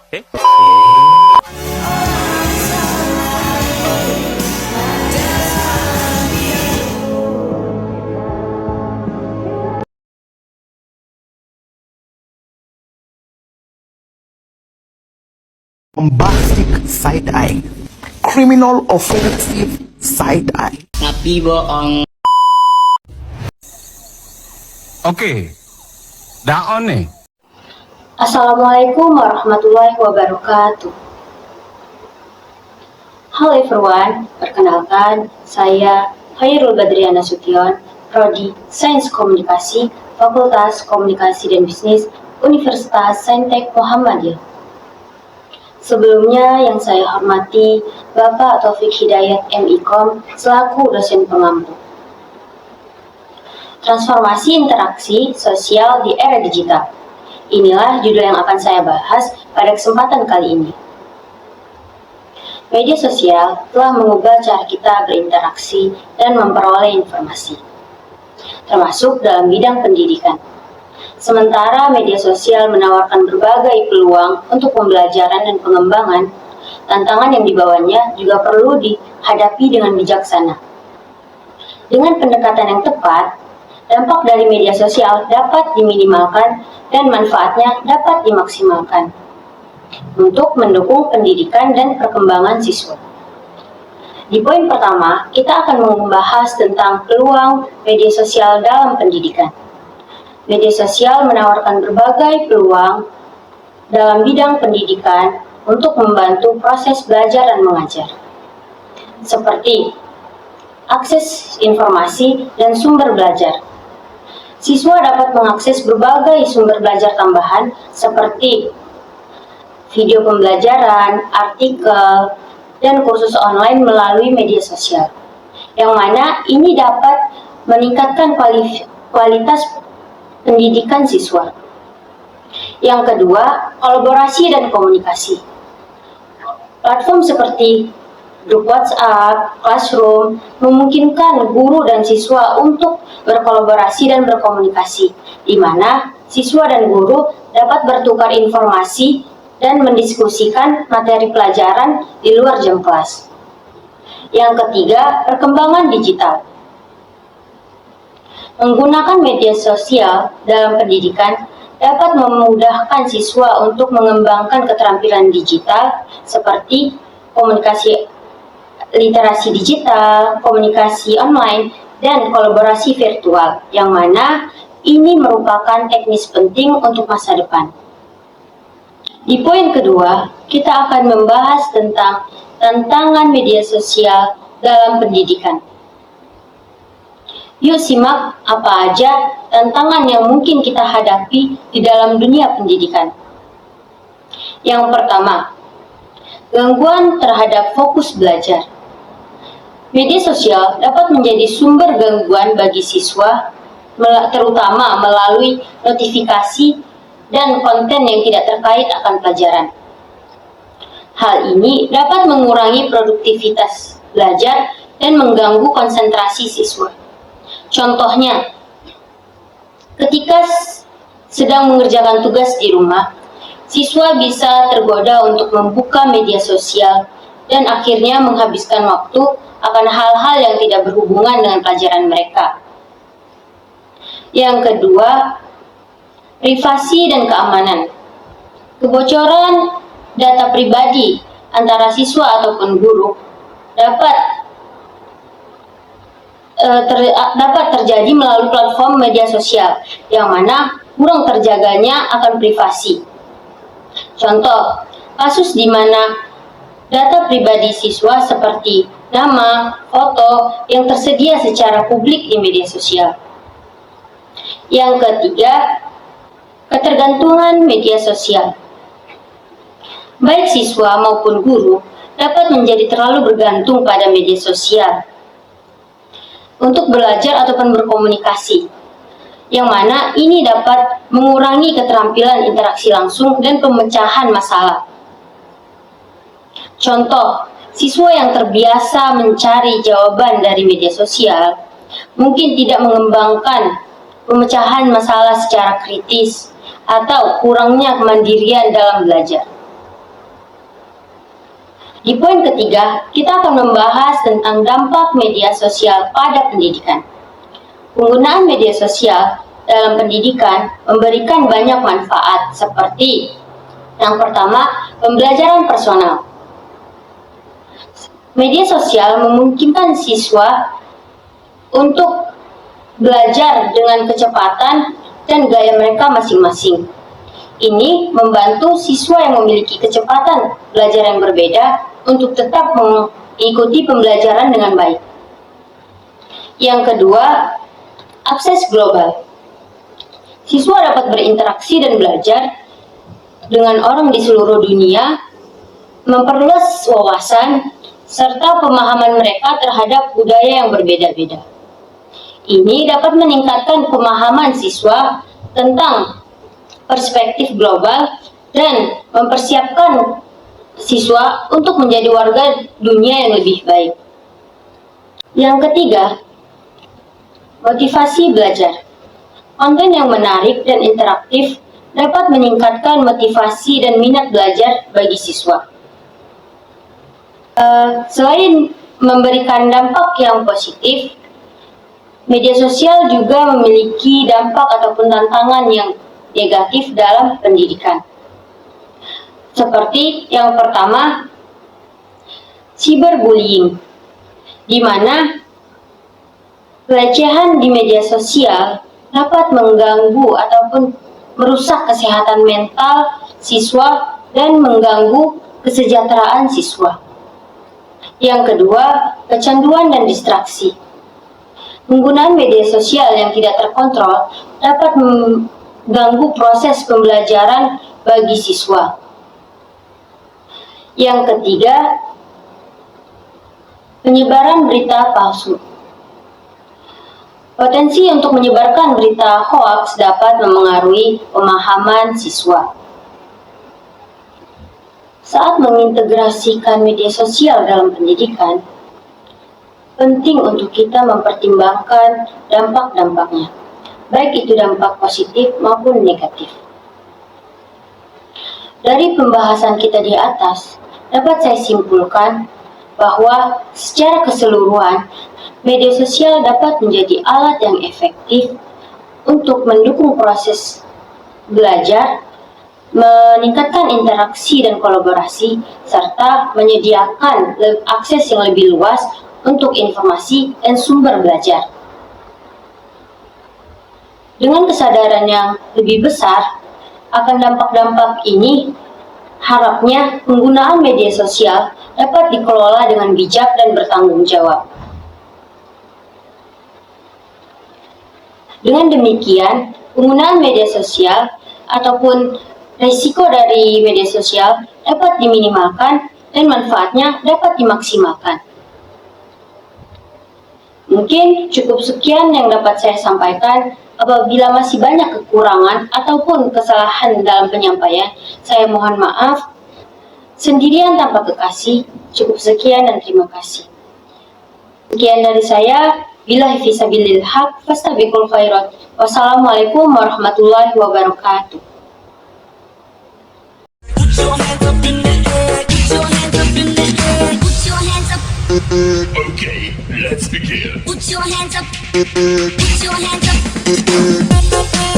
Bombastic side-eye, criminal offensive side-eye. Tapi bohong. Oke, dah on nih. Assalamualaikum warahmatullahi wabarakatuh. Halo everyone, perkenalkan saya Khairul Badriana Sution, Prodi Sains Komunikasi, Fakultas Komunikasi dan Bisnis, Universitas Saintek Muhammadiyah. Sebelumnya yang saya hormati Bapak Taufik Hidayat MIKOM selaku dosen pengampu. Transformasi interaksi sosial di era digital. Inilah judul yang akan saya bahas pada kesempatan kali ini. Media sosial telah mengubah cara kita berinteraksi dan memperoleh informasi, termasuk dalam bidang pendidikan. Sementara media sosial menawarkan berbagai peluang untuk pembelajaran dan pengembangan, tantangan yang dibawanya juga perlu dihadapi dengan bijaksana. Dengan pendekatan yang tepat, dampak dari media sosial dapat diminimalkan dan manfaatnya dapat dimaksimalkan untuk mendukung pendidikan dan perkembangan siswa. Di poin pertama, kita akan membahas tentang peluang media sosial dalam pendidikan. Media sosial menawarkan berbagai peluang dalam bidang pendidikan untuk membantu proses belajar dan mengajar, seperti akses informasi dan sumber belajar. Siswa dapat mengakses berbagai sumber belajar tambahan seperti video pembelajaran, artikel, dan kursus online melalui media sosial, yang mana ini dapat meningkatkan kualitas pendidikan siswa. Yang kedua, kolaborasi dan komunikasi. Platform seperti grup WhatsApp, Classroom memungkinkan guru dan siswa untuk berkolaborasi dan berkomunikasi, di mana siswa dan guru dapat bertukar informasi dan mendiskusikan materi pelajaran di luar jam kelas. Yang ketiga, perkembangan digital. Menggunakan media sosial dalam pendidikan dapat memudahkan siswa untuk mengembangkan keterampilan digital seperti komunikasi literasi digital, komunikasi online, dan kolaborasi virtual, yang mana ini merupakan teknis penting untuk masa depan. Di poin kedua, kita akan membahas tentang tantangan media sosial dalam pendidikan. Yuk simak apa aja tantangan yang mungkin kita hadapi di dalam dunia pendidikan. Yang pertama, gangguan terhadap fokus belajar. Media sosial dapat menjadi sumber gangguan bagi siswa, terutama melalui notifikasi dan konten yang tidak terkait akan pelajaran. Hal ini dapat mengurangi produktivitas belajar dan mengganggu konsentrasi siswa. Contohnya, ketika sedang mengerjakan tugas di rumah, siswa bisa tergoda untuk membuka media sosial dan akhirnya menghabiskan waktu akan hal-hal yang tidak berhubungan dengan pelajaran mereka. Yang kedua, privasi dan keamanan. Kebocoran data pribadi antara siswa ataupun guru dapat terjadi melalui platform media sosial, yang mana kurang terjaganya akan privasi. Contoh, kasus di mana data pribadi siswa seperti nama, foto yang tersedia secara publik di media sosial. Yang ketiga, ketergantungan media sosial. Baik siswa maupun guru dapat menjadi terlalu bergantung pada media sosial untuk belajar ataupun berkomunikasi, yang mana ini dapat mengurangi keterampilan interaksi langsung dan pemecahan masalah. Contoh, siswa yang terbiasa mencari jawaban dari media sosial mungkin tidak mengembangkan pemecahan masalah secara kritis atau kurangnya kemandirian dalam belajar. Di poin ketiga, kita akan membahas tentang dampak media sosial pada pendidikan. Penggunaan media sosial dalam pendidikan memberikan banyak manfaat seperti yang pertama, pembelajaran personal. Media sosial memungkinkan siswa untuk belajar dengan kecepatan dan gaya mereka masing-masing. Ini membantu siswa yang memiliki kecepatan belajar yang berbeda untuk tetap mengikuti pembelajaran dengan baik. Yang kedua, akses global. Siswa dapat berinteraksi dan belajar dengan orang di seluruh dunia, memperluas wawasan, serta pemahaman mereka terhadap budaya yang berbeda-beda. Ini dapat meningkatkan pemahaman siswa tentang perspektif global dan mempersiapkan siswa untuk menjadi warga dunia yang lebih baik. Yang ketiga, motivasi belajar. Konten yang menarik dan interaktif dapat meningkatkan motivasi dan minat belajar bagi siswa. Selain memberikan dampak yang positif, media sosial juga memiliki dampak ataupun tantangan yang negatif dalam pendidikan. Seperti yang pertama, cyberbullying, di mana pelecehan di media sosial dapat mengganggu ataupun merusak kesehatan mental siswa dan mengganggu kesejahteraan siswa. Yang kedua, kecanduan dan distraksi. Penggunaan media sosial yang tidak terkontrol dapat mengganggu proses pembelajaran bagi siswa. Yang ketiga, penyebaran berita palsu. Potensi untuk menyebarkan berita hoaks dapat memengaruhi pemahaman siswa. Saat mengintegrasikan media sosial dalam pendidikan, penting untuk kita mempertimbangkan dampak-dampaknya, baik itu dampak positif maupun negatif. Dari pembahasan kita di atas, dapat saya simpulkan bahwa secara keseluruhan, media sosial dapat menjadi alat yang efektif untuk mendukung proses belajar, meningkatkan interaksi dan kolaborasi, serta menyediakan akses yang lebih luas untuk informasi dan sumber belajar. Dengan kesadaran yang lebih besar akan dampak-dampak ini, harapnya penggunaan media sosial dapat dikelola dengan bijak dan bertanggung jawab. Dengan demikian, penggunaan media sosial ataupun risiko dari media sosial dapat diminimalkan dan manfaatnya dapat dimaksimalkan. Mungkin cukup sekian yang dapat saya sampaikan. Apabila masih banyak kekurangan ataupun kesalahan dalam penyampaian, saya mohon maaf. Sendirian tanpa kekasih, cukup sekian dan terima kasih. Sekian dari saya. Billahi fisabilil haq, fastabiqul khairat. Wassalamualaikum warahmatullahi wabarakatuh. Okay, let's begin. Put your hands up. Put your hands up.